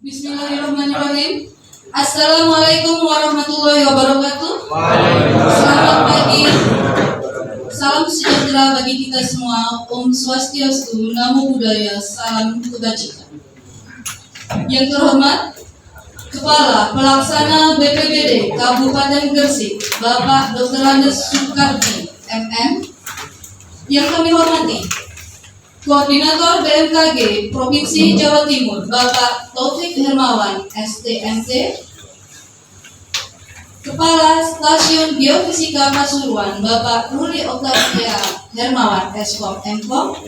Bismillahirrahmanirrahim. Assalamualaikum warahmatullahi wabarakatuh. Waalaikumsalam. Selamat pagi. Salam sejahtera bagi kita semua. Om Swastiastu, Namo Buddhaya, salam kebajikan. Yang terhormat Kepala Pelaksana BPBD Kabupaten Gresik, Bapak Dr. Andes Sukardi, MM. Yang kami hormati Koordinator BMKG Provinsi Jawa Timur, Bapak Taufik Hermawan, STMT. Kepala Stasiun Geofisika Pasuruan, Bapak Ruli Oktavia Hermawan, Eskom Mkom.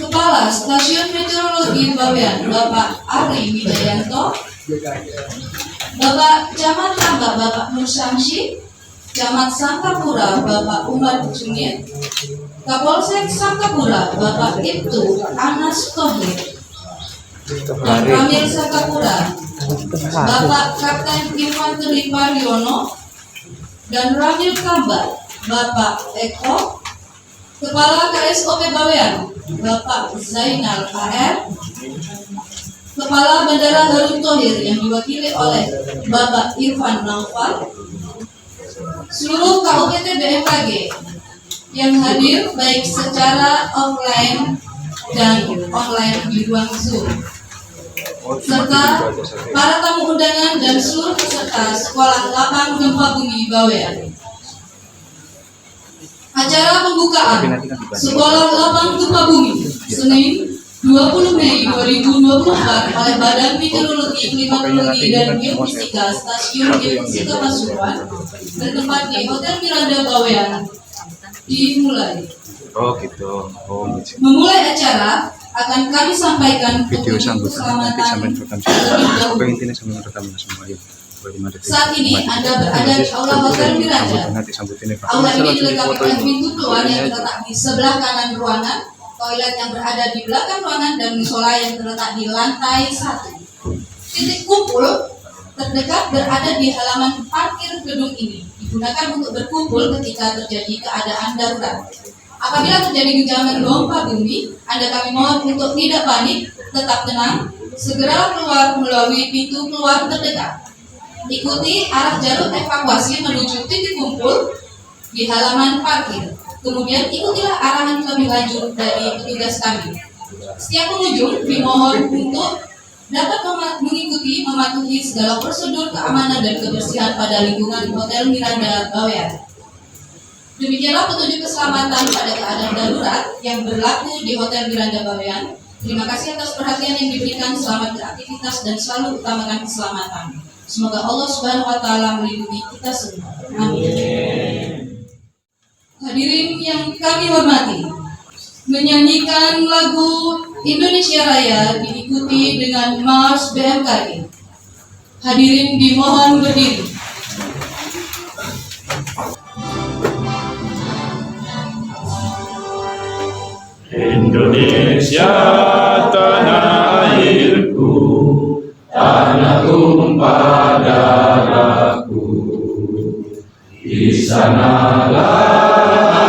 Kepala Stasiun Meteorologi Bawean, Bapak Ari Wijayanto. Bapak Camat Tambak, Bapak Nur Samsi. Camat Sangkapura, Bapak Umar Jumir. Kapolsek Sangkapura, Bapak Ibtu Anas Tohir. Dan Ramil Sangkapura, Bapak Kapten Infanteri Pariono. Dan Ramil Kambar, Bapak Eko. Kepala KSOP Bawean, Bapak Zainal AR. Kepala Bandara Harun Tohir yang diwakili oleh Bapak Irfan Naufal. Seluruh KUPT BMKG yang hadir baik secara offline dan online di ruang Zoom, serta para tamu undangan dan seluruh peserta Sekolah Lapang Gempa Bumi Bawean. Acara pembukaan Sekolah Lapang Gempa Bumi Senin 20 Mei 2024 oleh Badan Meteorologi, Klimatologi dan Geofisika Stasiun Geofisika Pasuruan bertempat di Hotel Miranda Bawean dimulai. Oh gitu. Memulai acara akan kami sampaikan Video sambutan nanti sampai rekam semua. Apa intinya sampai rekam semua ya. Saat ini Anda berada di Aula Hotel Miranda. Aula ini dilengkapi dengan pintu keluar yang terletak di sebelah kanan ruangan, toilet yang berada di belakang ruangan, dan musola yang terletak di lantai 1. Titik kumpul terdekat berada di halaman parkir gedung ini, digunakan untuk berkumpul ketika terjadi keadaan darurat. Apabila terjadi guncangan gempa bumi, kami mohon untuk tidak panik, tetap tenang, segera keluar melalui pintu keluar terdekat. Ikuti arah jalur evakuasi menuju titik kumpul di halaman parkir. Kemudian ikutilah arahan lebih lanjut dari petugas kami. Setiap pengunjung dimohon untuk dapat mengikuti mematuhi segala prosedur keamanan dan kebersihan pada lingkungan Hotel Miranda Bawean. Demikianlah petunjuk keselamatan pada keadaan darurat yang berlaku di Hotel Miranda Bawean. Terima kasih atas perhatian yang diberikan. Selamat beraktivitas dan selalu utamakan keselamatan. Semoga Allah Subhanahu wa Ta'ala melindungi kita semua. Amin. Hadirin yang kami hormati, menyanyikan lagu Indonesia Raya diikuti dengan Mars BMKG. Hadirin dimohon berdiri. Indonesia tanah airku, tanah tumpah darahku. Di sanalah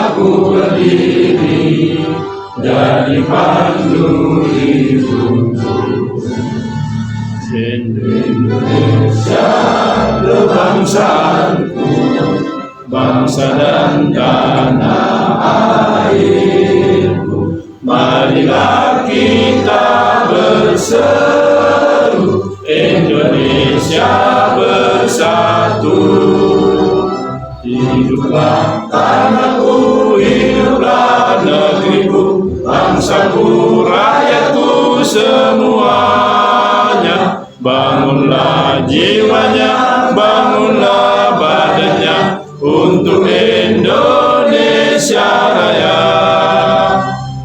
aku berdiri, jadi pandu hidupku. Indonesia kebangsaanku, bangsa dan tanah airku. Marilah kita berseru, Indonesia bersatu. Hiduplah tanahku, hiduplah negeriku, bangsaku, rakyatku semuanya. Bangunlah jiwanya, bangunlah badannya untuk Indonesia Raya.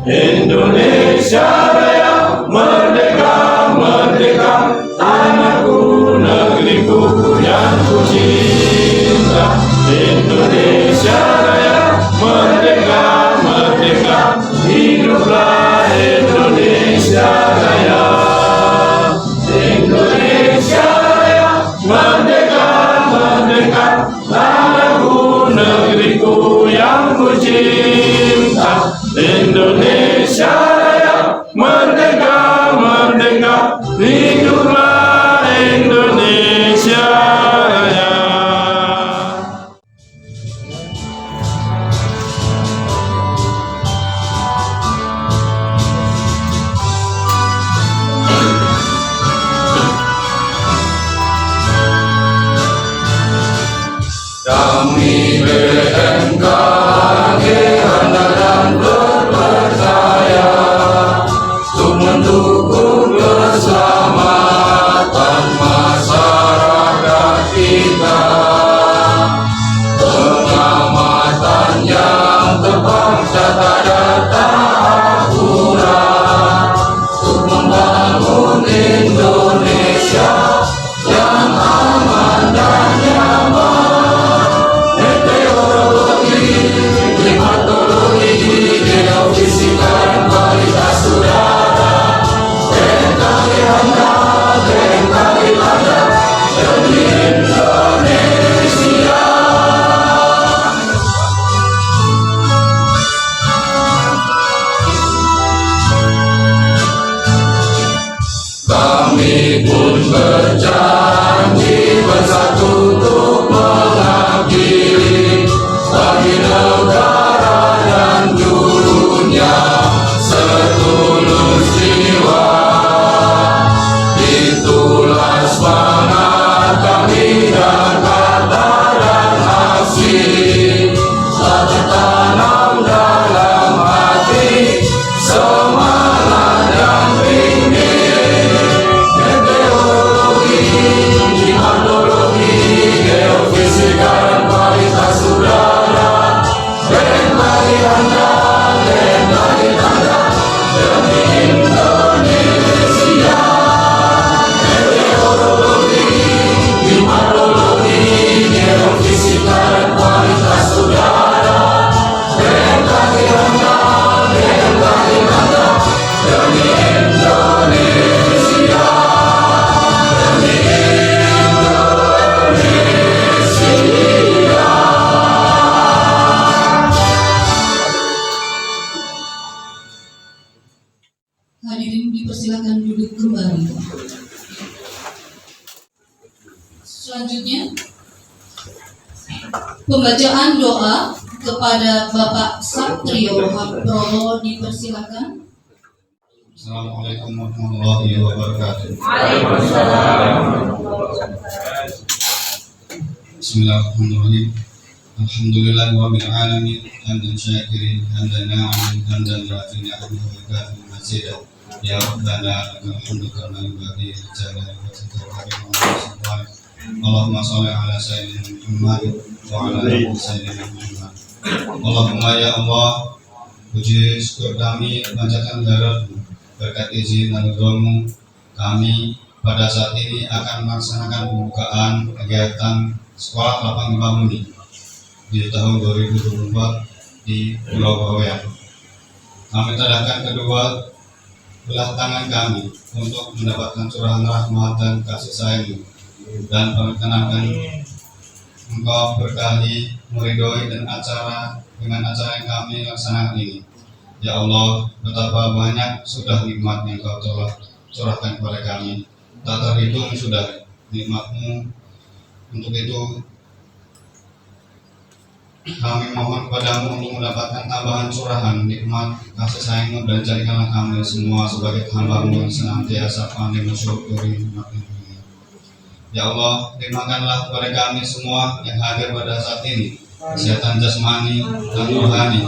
Indonesia Raya, merdeka, merdeka, tanahku, negeriku yang ku cinta. Indonesia Raya, merdeka, merdeka, hiduplah Indonesia Raya. Indonesia Raya, merdeka. pun berjanji bersatu untuk mengabdi bagi negara dan dunia setulus jiwa. Itulah semangat kami dan kata dan aksi telah tertanam dalam hati, semangat yang tinggi. Meteorologi, klimatologi, geofisika dan kualitas udara, bagi Anda, bagi Anda demi Indonesia. Meteorologi, klimatologi, geofisika dan kualitas udara, bagi Anda, bagi Anda demi Indonesia. Demi Indonesia. Hadirin dipersilakan duduk kembali. Selanjutnya, pembacaan doa kepada Bapak Satrio Hapro dipersilakan. Assalamualaikum warahmatullahi wabarakatuh. Bismillahirrahmanirrahim. Alhamdulillahirabbil alamin, hamdan syakirin, hamdan na'imin, hamdan rafi'in, hamdan wabarakatuh masjidah. Ya Rabbana lakal hamdu kama yanbaghi li jalali wajhika wa karimati. Allahumma shalli ala sayyidina Muhammad wa ala ali sayyidina Muhammad. Allahumma ya Allah, puji syukur kami panjatkan kehadirat-Mu. Berkat izin dan ridho-Mu, kami pada saat ini akan melaksanakan pembukaan kegiatan Sekolah Lapang Gempa Bumi di tahun 2024 di Pulau Bawean. Kami tadahkan kedua belah tangan kami untuk mendapatkan curahan rahmat dan kasih sayang-Mu, dan perkenankan Engkau berkahi meridhoi dan dengan acara yang kami laksanakan ini. Ya Allah, betapa banyak sudah nikmat yang Kau telah curahkan kepada kami, tak terhitung sudah nikmat-Mu. Untuk itu kami mohon kepadamu untuk mendapatkan tambahan curahan nikmat kasih sayang-Mu, dan jadikanlah kami semua sebagai hamba-Mu yang senantiasa pandai mensyukuri nikmat-Mu. Ya Allah, limpahkanlah kepada kami semua yang hadir pada saat ini kesehatan jasmani dan rohani,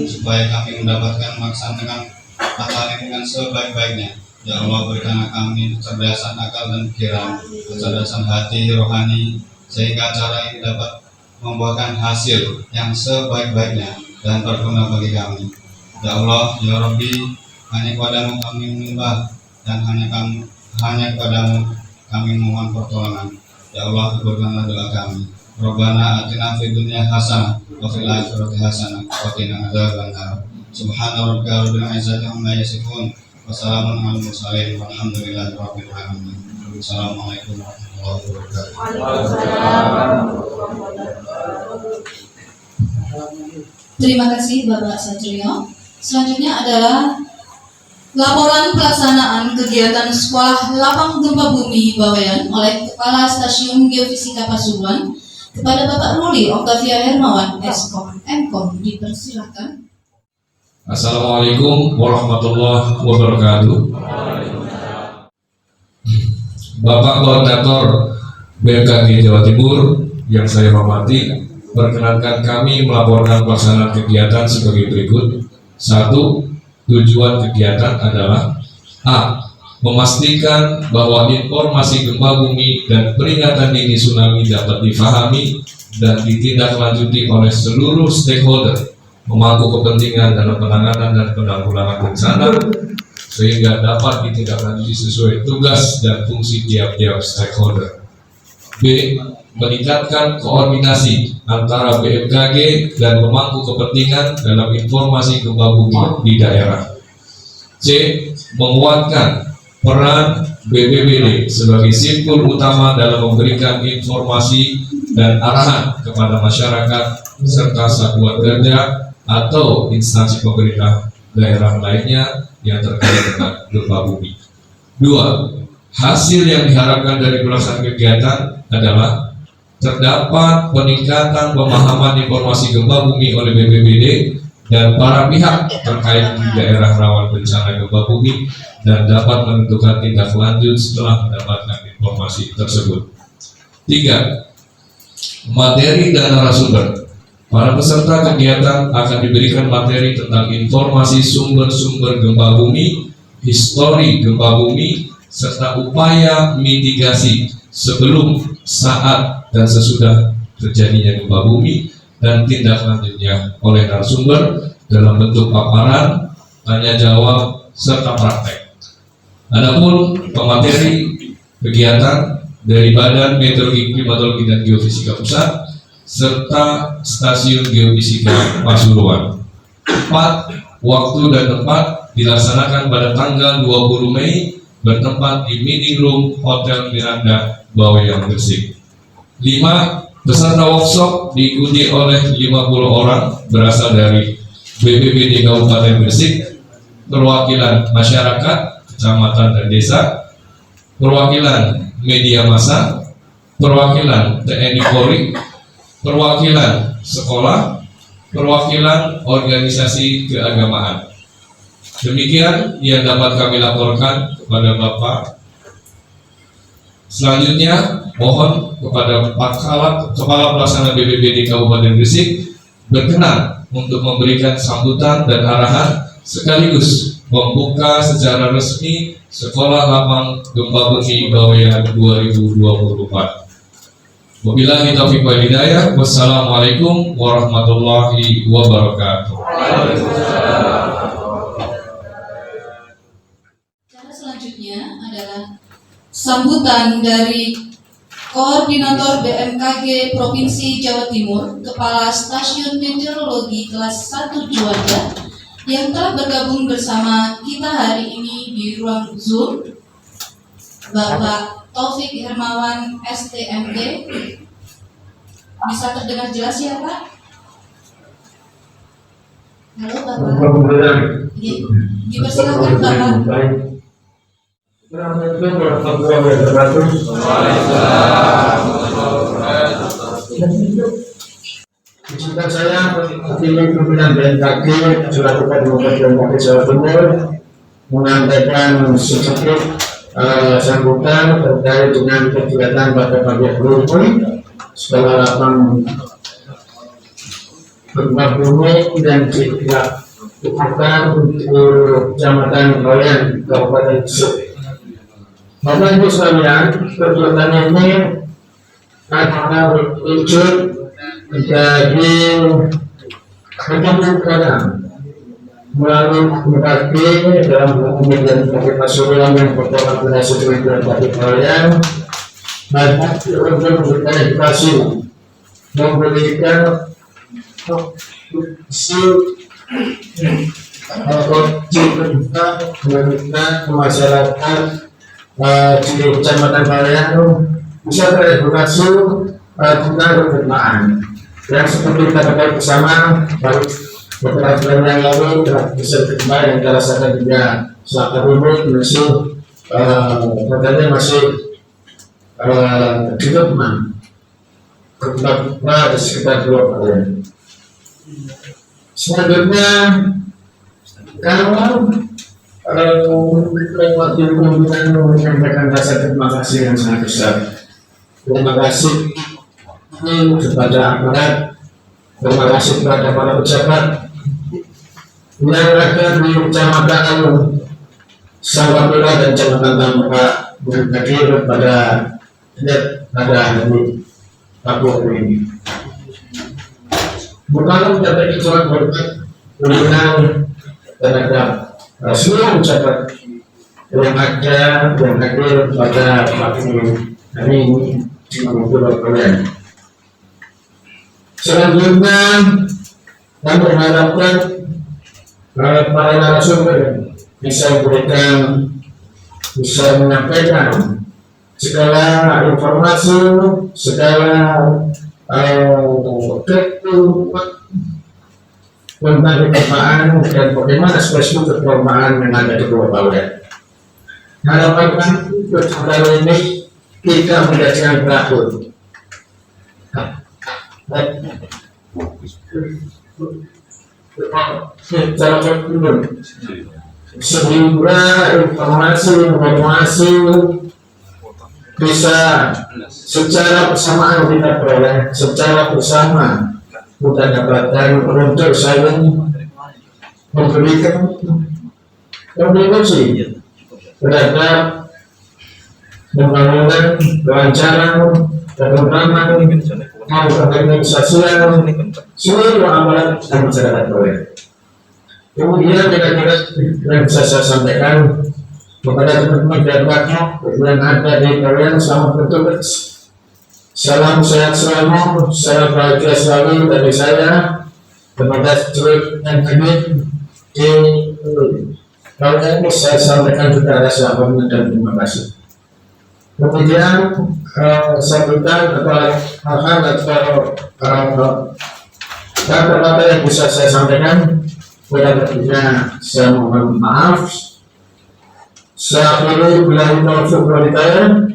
supaya kami mendapatkan melaksanakan acara ini dengan sebaik-baiknya. Ya Allah, berikanlah kami kecerdasan akal dan pikiran, kecerdasan hati rohani, sehingga acara ini dapat membuahkan hasil yang sebaik-baiknya dan berguna bagi kami. Ya Allah, ya Rabbi, hanya kepadamu kami menyembah, dan hanya kepadamu kami mohon pertolongan. Ya Allah, kabulkanlah doa kami. Rabbana atina fid dunya hasanah wa fil akhirati hasanah wa qina adzabannar. Subhana rabbika rabbil izzati amma yasifun wa salamun alal mursalin walhamdulillahi rabbil alamin. Assalamualaikum warahmatullahi wabarakatuh. Terima kasih Bapak Satrio. Selanjutnya adalah laporan pelaksanaan kegiatan Sekolah Lapang Gempa Bumi Bawean oleh Kepala Stasiun Geofisika Pasuruan kepada Bapak Ruli Oktavia Hermawan, Eskom, Emkom, dipersilakan. Assalamualaikum warahmatullahi wabarakatuh. Bapak Koordinator BMKG Jawa Timur yang saya hormati, perkenankan kami melaporkan pelaksanaan kegiatan sebagai berikut. 1. Tujuan kegiatan adalah A. Memastikan bahwa informasi gempa bumi dan peringatan dini tsunami dapat difahami dan ditindaklanjuti oleh seluruh stakeholder memangku kepentingan dalam penanganan dan penanggulangan bencana, sehingga dapat ditindaklanjuti sesuai tugas dan fungsi tiap-tiap stakeholder. B. Meningkatkan koordinasi antara BMKG dan pemangku kepentingan dalam informasi gempa bumi di daerah. C. Menguatkan peran BPBD sebagai simpul utama dalam memberikan informasi dan arahan kepada masyarakat serta satuan kerja atau instansi pemerintah daerah lainnya yang terkait dengan gempa bumi. 2. Hasil yang diharapkan dari pelaksanaan kegiatan adalah terdapat peningkatan pemahaman informasi gempa bumi oleh BPBD dan para pihak terkait di daerah rawan bencana gempa bumi dan dapat menentukan tindak lanjut setelah mendapatkan informasi tersebut. 3. Materi dan narasumber. Para peserta kegiatan akan diberikan materi tentang informasi sumber-sumber gempa bumi, histori gempa bumi, serta upaya mitigasi sebelum, saat, dan sesudah terjadinya gempa bumi, dan tindak lanjutnya oleh narasumber dalam bentuk paparan, tanya jawab, serta praktek. Adapun pemateri kegiatan dari Badan Meteorologi, Klimatologi, dan Geofisika Pusat serta Stasiun Geofisika Pasuruan. 4. Waktu dan tempat dilaksanakan pada tanggal 20 Mei bertempat di Meeting Room Hotel Miranda, Bawean, Gresik. 5. Peserta workshop diikuti oleh 50 orang berasal dari BPBD Kabupaten Gresik, perwakilan masyarakat, kecamatan dan desa, perwakilan media massa, perwakilan TNI Polri, perwakilan sekolah, perwakilan organisasi keagamaan. Demikian yang dapat kami laporkan kepada Bapak. Selanjutnya, mohon kepada Kepala Pelaksana BPBD Kabupaten Gresik berkenan untuk memberikan sambutan dan arahan sekaligus membuka secara resmi Sekolah Lapang Gempa Bumi Bawean 2024. Wabillahi taufiq wal hidayah. Wassalamualaikum warahmatullahi wabarakatuh. Cara selanjutnya adalah sambutan dari Koordinator BMKG Provinsi Jawa Timur, Kepala Stasiun Meteorologi kelas 1 Juanda yang telah bergabung bersama kita hari ini di ruang Zoom, Bapak Taufik Hermawan STMG. Bisa terdengar jelas ya Pak? Halo Bapak. Dipersilakan Bapak. Izinkan saya wakil pimpinan BMKG selaku Kabupaten BMKG Jawa Timur menyampaikan sedikit sambutan terkait dengan kegiatan pada pagi hari ini Sekolah Lapang Gempa Bumi dan dilakukan untuk Kecamatan Bawean, Kabupaten Gresik. Bapak Ibu sekalian, kegiatan ini adalah wujud dari kegiatan melalui BMKG dalam kemudian bagi Pasuruan yang berkolaborasi dengan BMKG Bawean banyak untuk memberikan edukasi, memberikan memberikan masyarakat di Kecamatan Bawean bisa teredukasi tentang kebermaan yang seperti kita ketahui bersama baru beberapa bulan yang lalu telah bisa gempa yang kita rasakan juga selatan timur masih katanya masih gempa di sekitar 2 bulan. Selanjutnya kalau wakil pimpinan menyampaikan rasa terima kasih yang sangat besar. Terima kasih kepada aparat, terima kasih kepada para pejabat yang ada di Kecamatan Sawapura dan Kecamatan Tampak yang hadir pada hari Rabu ini. Bukan mencapai surat hormat pimpinan terhadap seluruh pejabat yang ada yang hadir pada pagi hari ini di Bawean. Selanjutnya, kami mengharapkan para narasumber bisa menyampaikan segala informasi, segala tentang kegempaan dan bagaimana spesifik kegempaan yang ada di Pulau Bawean. harapan kami perjumpaan ini kita menjadikan pelaku. Sehingga informasi bisa secara bersamaan kita peroleh, secara bersama kita dapatkan untuk saling memberikan kontribusi terhadap pembangunan, kelancaran, ketentraman, organisasian, seluruh amalan dan masyarakat Korea. Kemudian kira-kira yang bisa saya sampaikan kepada teman-teman dan rakyat yang ada di Korea, selamat bertugas. Salam sehat selalu, salam bahagia selalu dari saya. Terima kasih dan kami di Korea ini saya sampaikan juga rasa hormat dan terima kasih. Kemudian saya berikan hal-hal atau kata-kata yang bisa saya sampaikan. Pada ketika saya mohon maaf. Saya akhiri billahi taufiq wal hidayah.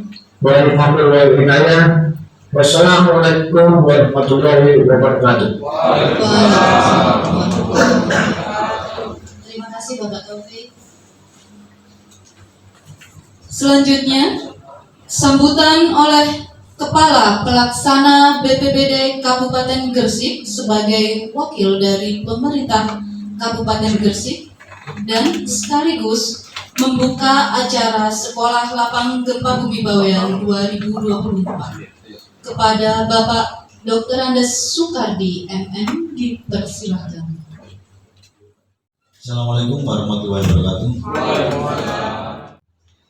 Wassalamualaikum warahmatullahi wabarakatuh. Terima kasih Bapak Taufik. Selanjutnya, sambutan oleh Kepala Pelaksana BPBD Kabupaten Gresik sebagai wakil dari pemerintah Kabupaten Gresik dan sekaligus membuka acara Sekolah Lapang Gempa Bumi Bawean 2024 kepada Bapak Dr. Andes Sukardi MM dipersilahkan. Assalamualaikum warahmatullahi wabarakatuh.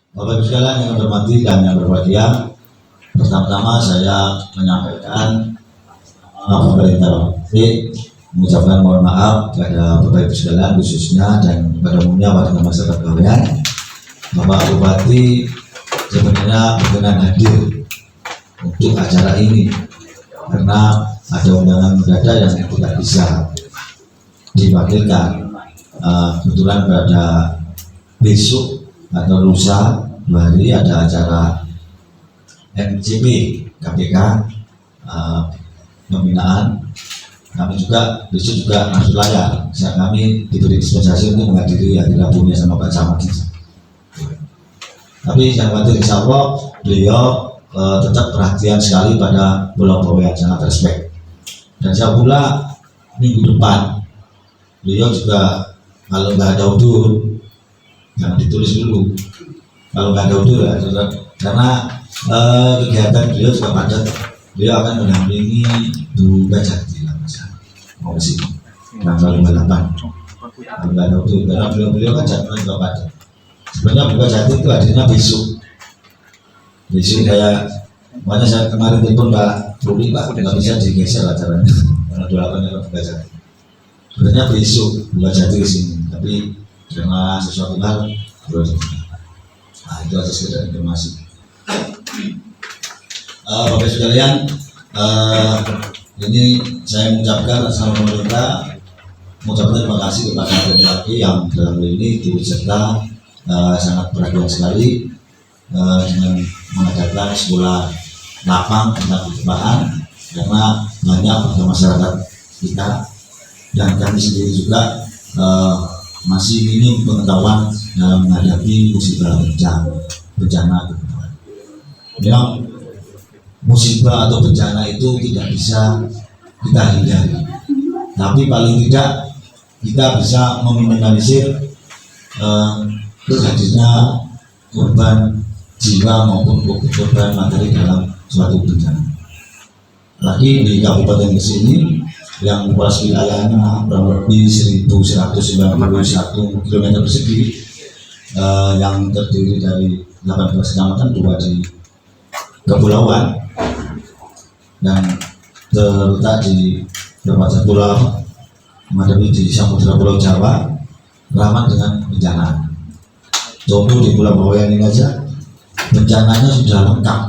Bapak Ibu sekalian yang hormati dan yang berbahagia, pertama-tama saya menyampaikan pemerintah mengucapkan mohon maaf kepada Bapak Ibu sekalian khususnya dan pada umumnya warga masyarakat Bawean. Bapak Bupati sebenarnya berkenan hadir untuk acara ini karena ada undangan mendadak yang tidak bisa diwakilkan. Kebetulan pada besok atau lusa 2 hari ada acara MCP KPK pembinaan. Kami juga besok juga masuk layar. Kami diberi dispensasi untuk menghadiri hari Rabunya sama Pak Camat. Tapi jangan khawatir, insya Allah beliau tetap perhatian sekali pada Pulau Bawean, sangat respect. Dan saya pula minggu depan beliau juga kalau nggak ada udur jangan ditulis dulu. Kalau nggak ada udur ya, karena kegiatan beliau juga padat. Beliau akan mendampingi Bu Gajati mau ke sini tanggal 28. Kalau nggak ada udur karena beliau kan jadwalnya juga padat. Sebenarnya Bu Gajati itu hadirnya besok saya makanya saya kemarin telepon Pak Ruli, Pak nggak bisa digeser acaranya karena 28 itu Bu Gajati. Sebenarnya besok Bu Gajati ke sini, tapi karena sesuatu hal belum. Nah, itu aja sekedar informasi. Bapak sekalian, ini saya mengucapkan sama pemerintah, mengucapkan terima kasih kepada BMKG yang dalam hal ini turut serta sangat perhatian sekali dengan mengadakan sekolah lapang tentang kegempaan, karena banyak warga masyarakat kita dan kami sendiri juga masih minim pengetahuan dalam menghadapi musibah bencana. Memang musibah atau bencana itu tidak bisa kita hindari, tapi paling tidak kita bisa meminimalisir terjadinya korban jiwa maupun korban materi dalam suatu bencana. Lagi di Kabupaten Gresik ini yang luas wilayahnya kurang lebih 1191 km persegi, yang terdiri dari 18 kecamatan, 2 di kepulauan dan terletak di beberapa pulau menghadapi di Samudra Pulau Jawa, rawan dengan bencana. Contoh di Pulau Bawean ini aja bencananya sudah lengkap,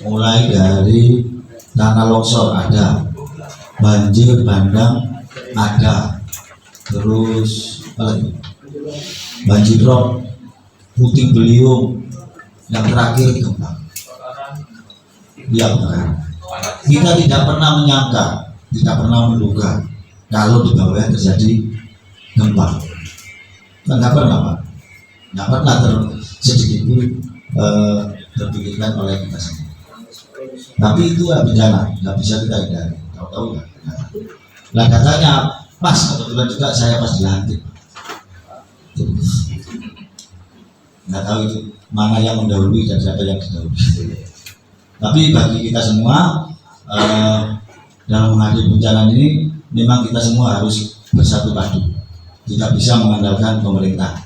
mulai dari tanah longsor ada, banjir bandang ada, terus apa lagi, banjir rob puting beliung, yang terakhir gempa. Ya benar. Kita tidak pernah menyangka, tidak pernah menduga kalau di bawah terjadi gempa. Nggak pernah, Pak. Nggak pernah sedikit pun terpikirkan oleh kita sendiri. Tapi itu bencana, nggak bisa kita hindari. Tahu-tahu nggak? Nah katanya pas kebetulan juga saya pas dilantik. Nggak tahu itu mana yang mendahului dan siapa yang didahului. Tapi bagi kita semua dalam menghadapi bencana ini memang kita semua harus bersatu padu. Tidak bisa mengandalkan pemerintah.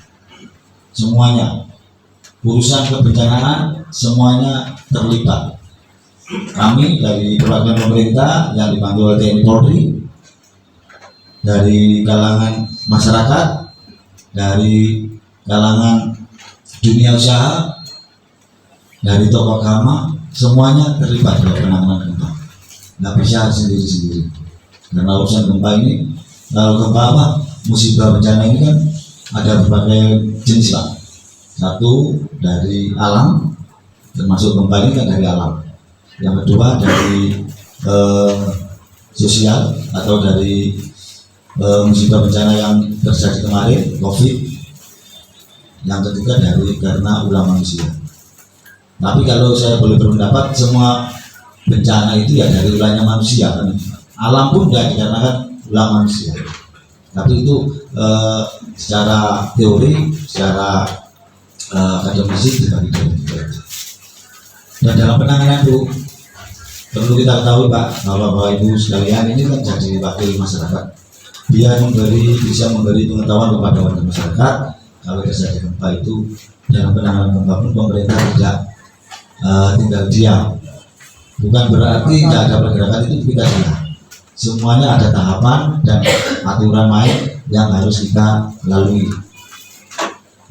Semuanya urusan kebencanaan semuanya terlibat. Kami dari perwakilan pemerintah yang dibantu oleh TNI Polri, dari kalangan masyarakat, dari kalangan dunia usaha, dari tokoh agama, semuanya terlibat dalam penanganan gempa. Nggak bisa sendiri-sendiri. Karena urusan gempa ini, kalau gempa apa, musibah bencana ini kan ada berbagai jenis, Pak. Satu dari alam, termasuk gempa ini kan dari alam. Yang kedua dari sosial atau dari musibah bencana yang terjadi kemarin, COVID. Yang ketiga dari karena ulah manusia. Tapi kalau saya boleh berpendapat, semua bencana itu ya dari ulahnya manusia kan. Alam pun tidak dikarenakan ulah manusia. Tapi itu secara teori, secara akademis dibagi dua. Dan dalam penanganan itu perlu kita ketahui, Pak, bahwa Bapak Ibu sekalian ini kan jadi wakil masyarakat. Dia bisa memberi pengetahuan kepada warga masyarakat kalau terjadi gempa itu. Dalam penanganan gempa pun pemerintah tidak tinggal diam. Bukan berarti tidak ada pergerakan, itu kita diam. Semuanya ada tahapan dan aturan main yang harus kita lalui.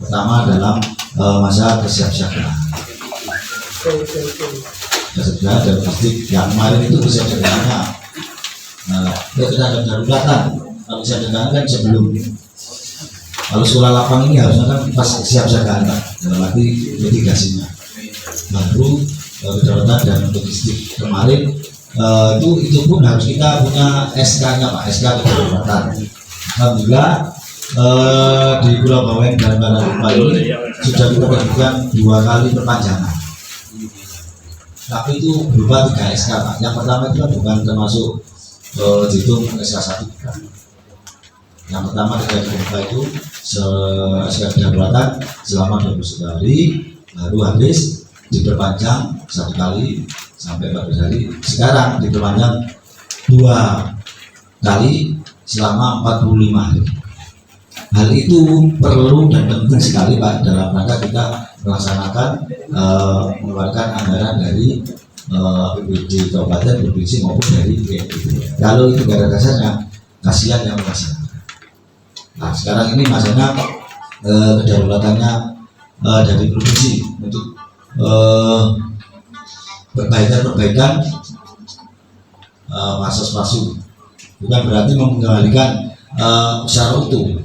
Pertama dalam masa kesiapsiagaan. Kesiapsiagaan dan pasti yang kemarin itu kesiapsiagaannya keadaan daruratan. Kalau kesiapsiagaan kan sebelum. Kalau sekolah lapang ini harusnya kan pas kesiapsiagaan, Pak, dalam arti mitigasinya. Baru kedaruratan dan logistik kemarin itu pun harus kita punya SK-nya, Pak, SK kedaruratan. Alhamdulillah di Pulau Bawen dan Barat ini sudah kita berikan 2 kali perpanjangan. Tapi itu berupa 3 SK, Pak. Yang pertama itu bukan termasuk dihitung SK 1. Yang pertama terjadi gempa itu SK kedaruratan selama 21 hari, baru habis diperpanjang 1 kali sampai 14 hari. Sekarang diperpanjang 2 kali selama 45 hari. Hal itu perlu dan penting sekali, Pak, dalam rangka kita melaksanakan mengeluarkan anggaran dari APBD kabupaten, provinsi maupun dari BNPB. Kalau itu gak ada dasarnya, kasihan yang melaksanakan. Nah sekarang ini masanya kedaruratannya dari provinsi untuk perbaikan pasos pasu, bukan berarti mengembalikan secara utuh.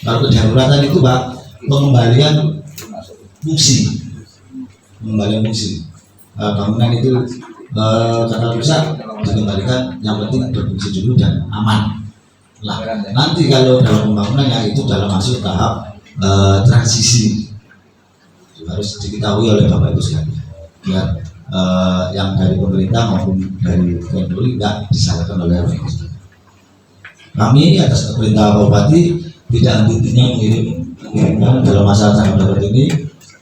Kalau kedaruratan itu, Pak, pengembalian fungsi, bangunan itu kata rusak dikembalikan, yang penting berfungsi dulu dan aman. Nah, nanti kalau dalam pembangunannya itu dalam masuk tahap transisi, harus diketahui oleh Bapak Ibu sekalian, biar yang dari pemerintah maupun dari Polri tidak disalahkan oleh orang. Kami atas perintah Bupati tidak henti-hentinya mengirimkan dalam masa tanggap darurat ini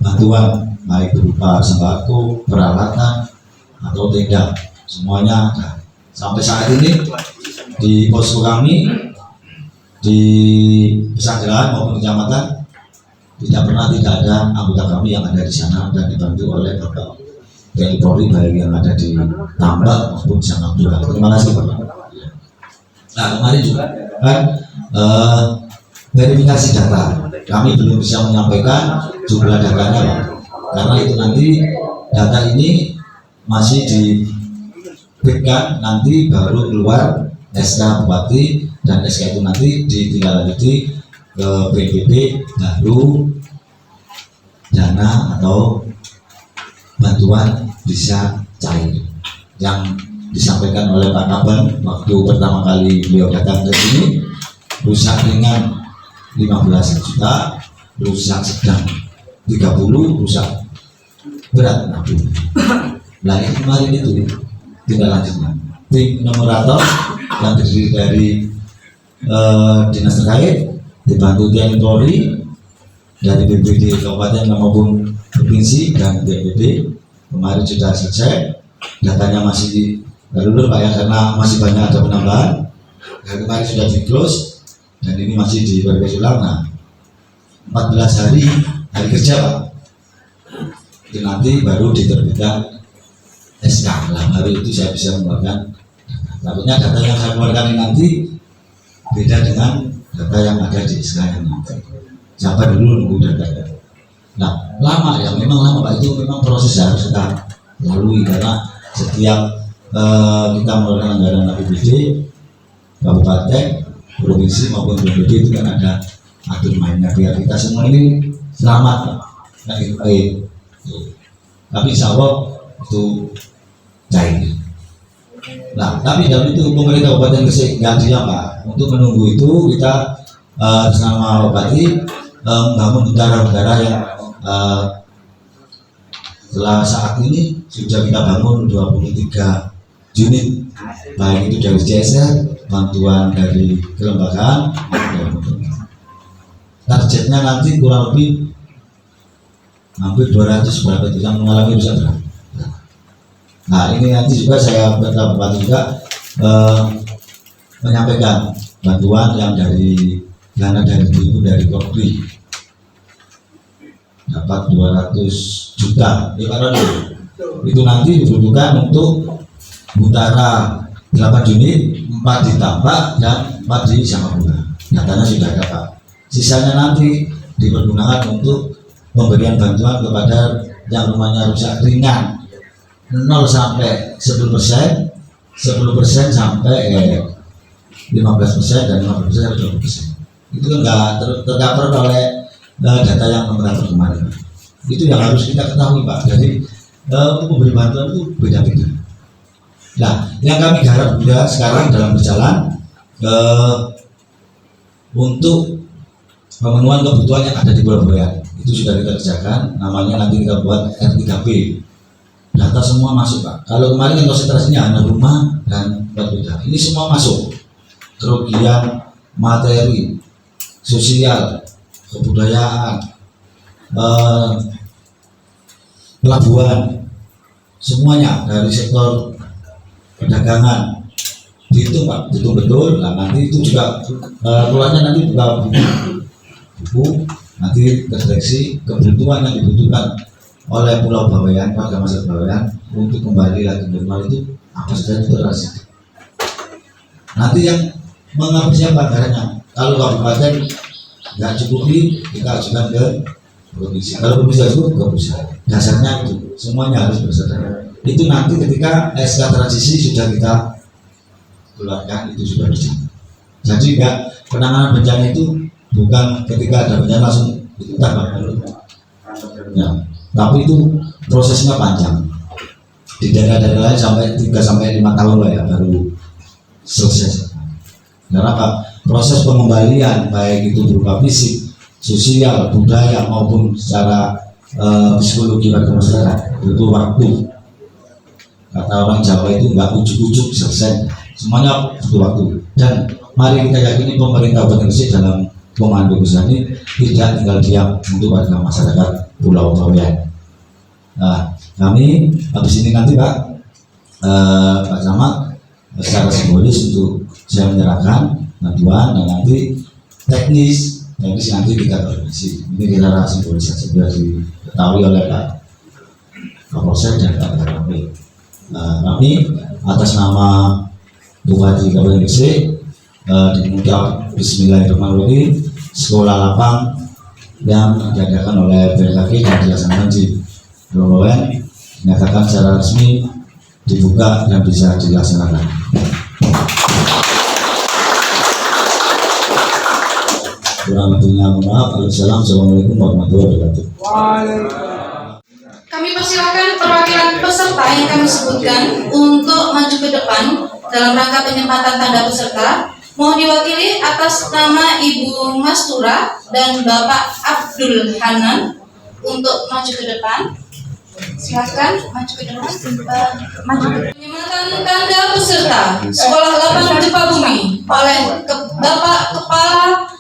bantuan baik berupa sembako, peralatan atau tenda, semuanya ada. Sampai saat ini di posko kami di Pesanggerahan maupun kecamatan tidak ada anggota kami yang ada di sana dan dibantu oleh Bapak TNI Polri baik yang ada di Tambak maupun di sana juga. Terima kasih, Bapak. Nah kemarin juga kan verifikasi data, kami belum bisa menyampaikan jumlah datanya, Pak, karena itu nanti data ini masih diberikan, nanti baru keluar SK Bupati dan SK itu nanti ditindaklanjuti ke BNPB, baru dana atau bantuan bisa cair yang disampaikan oleh Pak Kaban waktu pertama kali beliau datang ke sini. Rusak ringan 15 juta, rusak sedang 30, rusak berat 60. Nah itu kemarin itu tindak lanjutnya tim nomerator yang terdiri dari dinas terkait dibantu TNI Polri dari BPD Kabupaten maupun provinsi dan BPD kemarin sudah selesai. Datanya masih terulur Pak ya, karena masih banyak ada penambahan. Kemarin sudah di close dan ini masih diperbaiki ulang. Nah 14 hari kerja Pak, itu nanti baru diterbitkan SK lah, baru itu saya bisa mengeluarkan. Takutnya data yang saya keluarkan ini nanti beda dengan data yang ada di SK yang nanti. Siapa dulu nunggu data. Nah lama ya, memang lama Pak, itu memang proses harus kita lalui karena setiap kita mengeluarkan anggaran APBD kabupaten, provinsi maupun BPD itu kan ada atur mainnya biar kita semua ini selamat Pak. Nah, tapi insya Allah itu cair. Nah, tapi dalam itu pemerintah Kabupaten Gresik gantinya Pak, untuk menunggu itu kita bersama Bupati membangun udara yang setelah saat ini sudah kita bangun 23 unit, baik itu dari CSR, bantuan dari kelembagaan, targetnya nanti kurang lebih hampir 200 berapa itu yang mengalami rusak berat. Nah ini nanti juga saya berkata Bupati juga menyampaikan bantuan yang dari dana dari ibu dari Korpri dapat 200 juta ya Pak. Itu nanti dibutuhkan untuk Utara 8 unit, 4 di Tambak dan 4 di Samarinda. Datanya sudah ada Pak. Sisanya nanti dipergunakan untuk pemberian bantuan kepada yang rumahnya rusak ringan 0 sampai 10%, 10% sampai 15% dan 15% sampai 20%. Itu kan nggak tercover oleh data yang nomor kemarin. Itu yang harus kita ketahui Pak. Jadi pemberi bantuan itu beda-beda. Nah, yang kami garap juga sekarang dalam berjalan untuk pemenuhan kebutuhan yang ada di Pulau Bawean itu sudah kita kerjakan. Namanya nanti kita buat R3P. Data semua masuk Pak. Kalau kemarin yang konsentrasinya hanya rumah dan beda. Ini semua masuk. Kerugian materi, sosial, kebudayaan, pelabuhan, semuanya dari sektor perdagangan dihitung Pak, dihitung betul. Nah nanti itu juga keluarnya nanti buka buku nanti terdeteksi kebutuhan yang dibutuhkan oleh Pulau Bawean, warga masyarakat Bawean untuk kembali lagi normal itu apa saja itu terasa. Nanti yang mengambil siapa anggarannya? Kalau kabupaten nggak cukupi, kita ajukan ke provinsi. Kalau provinsi cukup ke pusat. Dasarnya itu semuanya harus bersaudara. Itu nanti ketika SK transisi sudah kita keluarkan itu sudah berjalan. Jadi enggak, penanganan bencana itu bukan ketika ada bencana langsung itu tambah dulu. Ya, tapi itu prosesnya panjang. Di daerah-daerah lain sampai 3 sampai 5 tahun lah ya baru selesai. Karena apa? Proses pengembalian baik itu berupa fisik, sosial, budaya maupun secara psikologi warga masyarakat butuh waktu. Kata orang Jawa itu nggak ujuk-ujuk selesai, semuanya butuh waktu. Dan mari kita yakini pemerintah Kabupaten Gresik dalam komando besar ini tidak tinggal diam untuk warga masyarakat Pulau Bawean. Nah, kami habis ini nanti Pak Camat secara simbolis untuk saya menyerahkan bantuan dan nanti teknis nanti kita koordinasi. Ini kita simbolis saja biar diketahui oleh Pak Kapolsek dan Pak Kapolri. Kami atas nama Bupati Kabupaten Gresik dimudah Bismillahirrahmanirrahim sekolah lapang yang diadakan oleh BMKG dan dilaksanakan di Pulau Bawean dinyatakan secara resmi dibuka dan bisa dilaksanakan. Kurang lebihnya mohon maaf. Assalamualaikum warahmatullahi wabarakatuh. Kami persilakan perwakilan peserta yang kami sebutkan untuk maju ke depan dalam rangka penyempatan tanda peserta. Mohon diwakili atas nama Ibu Mastura dan Bapak Abdul Hanan untuk maju ke depan. Silakan maju ke depan. Penyempatan tanda peserta Sekolah 8 Gempa Bumi oleh Bapak Kepala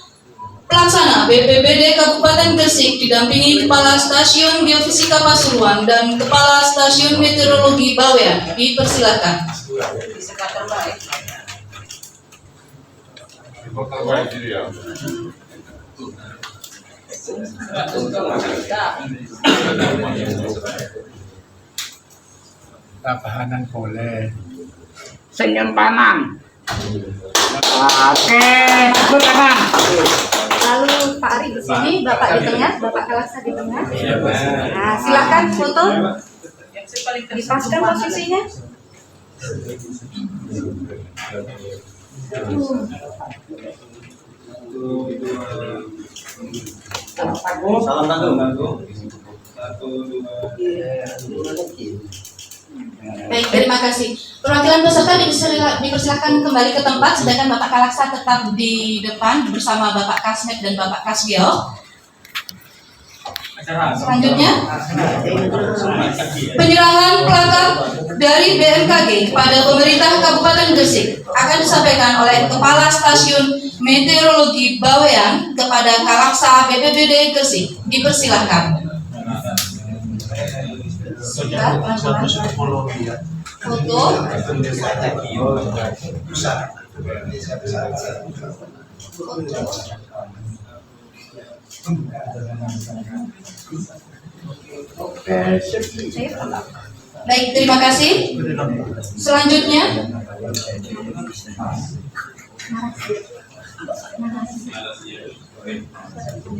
Pelaksana BPBD Kabupaten Gresik didampingi Kepala Stasiun Geofisika Pasuruan dan Kepala Stasiun Meteorologi Bawean. Dipersilakan. Tabahanan boleh. Penyimpanan. Oke, maju kanan. Lalu Pak Ari di sini, Bapak di tengah, Bapak Kalaksa di tengah. Nah, silakan foto. Dipaskan posisinya. Salam tanggung. Baik, terima kasih. Perwakilan peserta dipersilakan kembali ke tempat, sedangkan Bapak Kalaksa tetap di depan bersama Bapak Kasmet dan Bapak Kasgio. Selanjutnya, penyerahan plakat dari BMKG kepada pemerintah Kabupaten Gresik akan disampaikan oleh Kepala Stasiun Meteorologi Bawean kepada Kalaksa BPBD Gresik. Dipersilakan. Foto. Baik, terima kasih. Selanjutnya,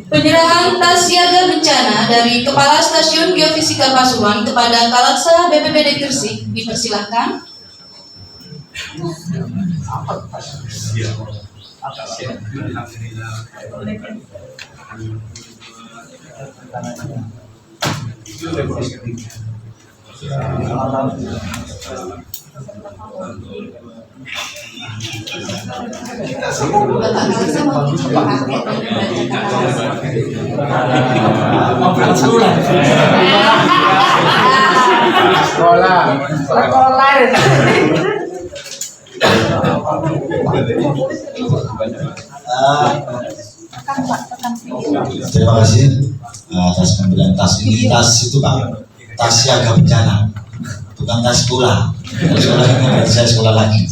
penyerahan tas siaga bencana dari Kepala Stasiun Geofisika Pasuruan kepada Kalaksa BPBD Gresik. Dipersilakan. Bapak Kalaksa mau Terima kasih atas pembelian tas ini. Tas itu Pak, tas siaga bencana, bukan tas sekolah. Sekolah ini berarti saya sekolah lagi.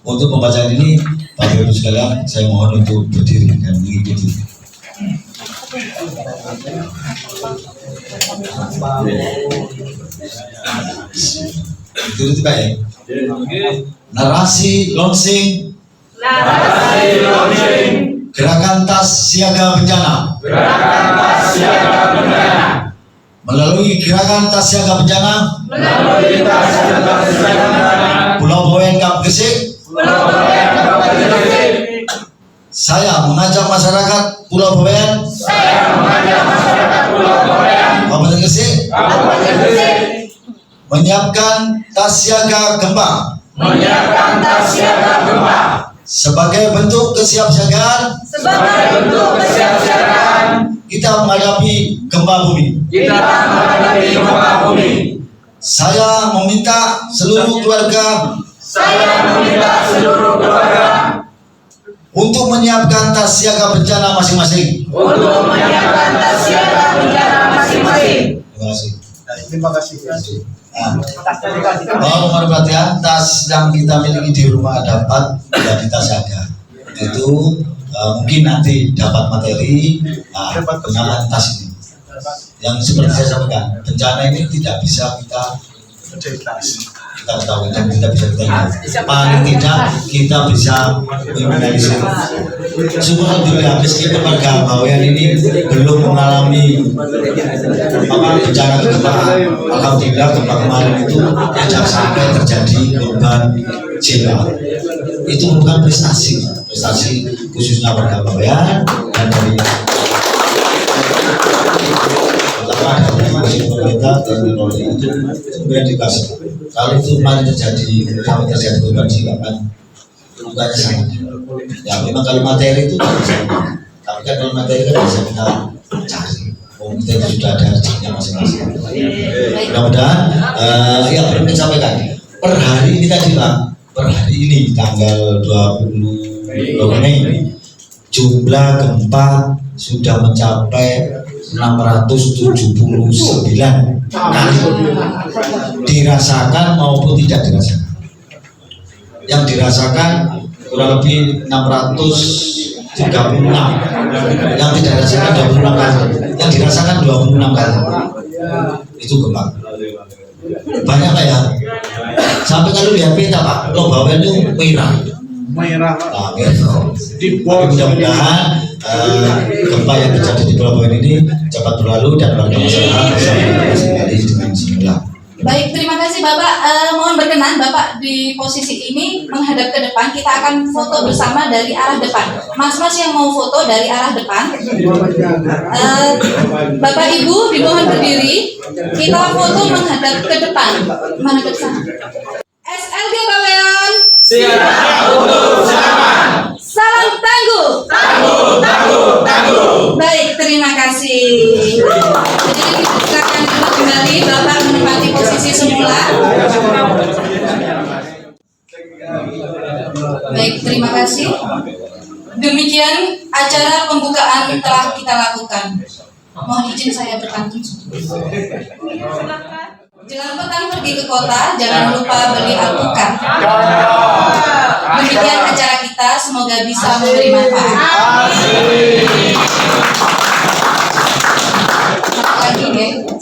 Untuk pembacaan ini, Bapak Ibu sekalian, saya mohon untuk berdiri dan mengikuti. Itu Pak ya. Narasi launching. Gerakan tas siaga bencana. Melalui gerakan tas siaga bencana. Pulau Bawean Kap Gresik. Saya mengajak masyarakat Pulau Bawean. Kabupaten Gresik. Menyiapkan tas siaga gempa. Sebagai bentuk kesiapsiagaan. Kita menghadapi gempa bumi. Saya meminta seluruh keluarga untuk menyiapkan tas siaga bencana masing-masing. Terima kasih. Mohon perhatian, tas yang kita miliki di rumah dapat menjadi tas siaga. Itu mungkin nanti dapat materi pengenalan tas ini. Yang seperti saya sampaikan, bencana ini tidak bisa kita kita ketahui dan kita bisa ditanya. Paling tidak kita bisa meminimalisir. Syukur alhamdulillah meskipun warga Bawean ini belum mengalami bencana gempa, alhamdulillah gempa kemarin itu tidak sampai terjadi korban jiwa. Itu bukan prestasi khususnya warga Bawean dan dari pemerintah dan oleh itu kemudian dikasih. Kalau itu kemarin sampai terjadi korban jiwa kan bukannya sangat. Ya memang kalau materi itu kan bisa, tapi kan kalau materi kan bisa kita cari. Kita itu sudah ada rezekinya masing-masing. Mudah-mudahan ya belum saya sampaikan per hari ini tadi Pak, per hari ini tanggal 20 Mei jumlah gempa sudah mencapai 679 kali dirasakan maupun tidak dirasakan. Yang dirasakan kurang lebih 636, yang tidak dirasakan 26 kali, yang dirasakan 26 kali. Itu gempa. Banyak Pak ya. Sampai kalau lihat peta Pak, Pulau Bawean itu merah. Nah, gitu. Mudah-mudahan gempa yang terjadi di Pulau Bawean ini cepat berlalu dan warga masyarakat bisa kembali dengan semula. Baik, terima kasih Bapak. Mohon berkenan Bapak di posisi ini menghadap ke depan. Kita akan foto bersama dari arah depan. Mas-mas yang mau foto dari arah depan, Bapak Ibu dimohon berdiri. Kita foto menghadap ke depan. Mana ke sana? SLG Bawean. Siap untuk zaman. Salam tangguh. Baik, terima kasih. Jadi silakan kembali Bapak menempati posisi semula. Baik, terima kasih. Demikian acara pembukaan telah kita lakukan. Mohon izin saya berpantun. Jelang petang pergi ke kota, jangan lupa beli alpukat. Demikian acara kita, semoga bisa memberi manfaat.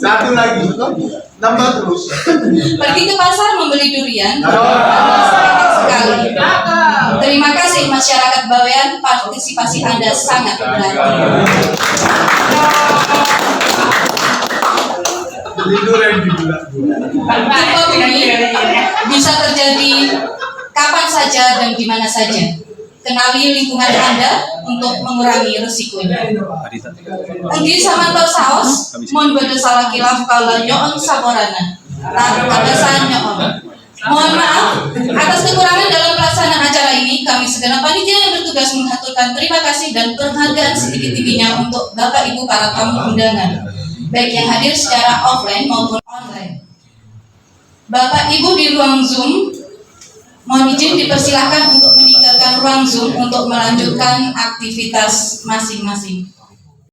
Satu lagi, nambah terus. Pergi ke pasar membeli durian, sayang sekali. Terima kasih masyarakat Bawean, partisipasi Anda sangat berarti. Gempa bumi bisa terjadi kapan saja dan di mana saja. Kenali lingkungan Anda untuk mengurangi risikonya. Enggi samantau saos, mohon bodo salah kilaf kalau nyoon saborana. Katasan nyoon. Mohon maaf atas kekurangan dalam pelaksanaan acara ini. Kami segenap panitia yang bertugas mengaturkan terima kasih dan penghargaan sedikit-tingginya untuk Bapak Ibu para tamu undangan, baik yang hadir secara offline maupun online. Bapak Ibu di ruang Zoom, mohon izin dipersilahkan untuk meninggalkan ruang Zoom untuk melanjutkan aktivitas masing-masing.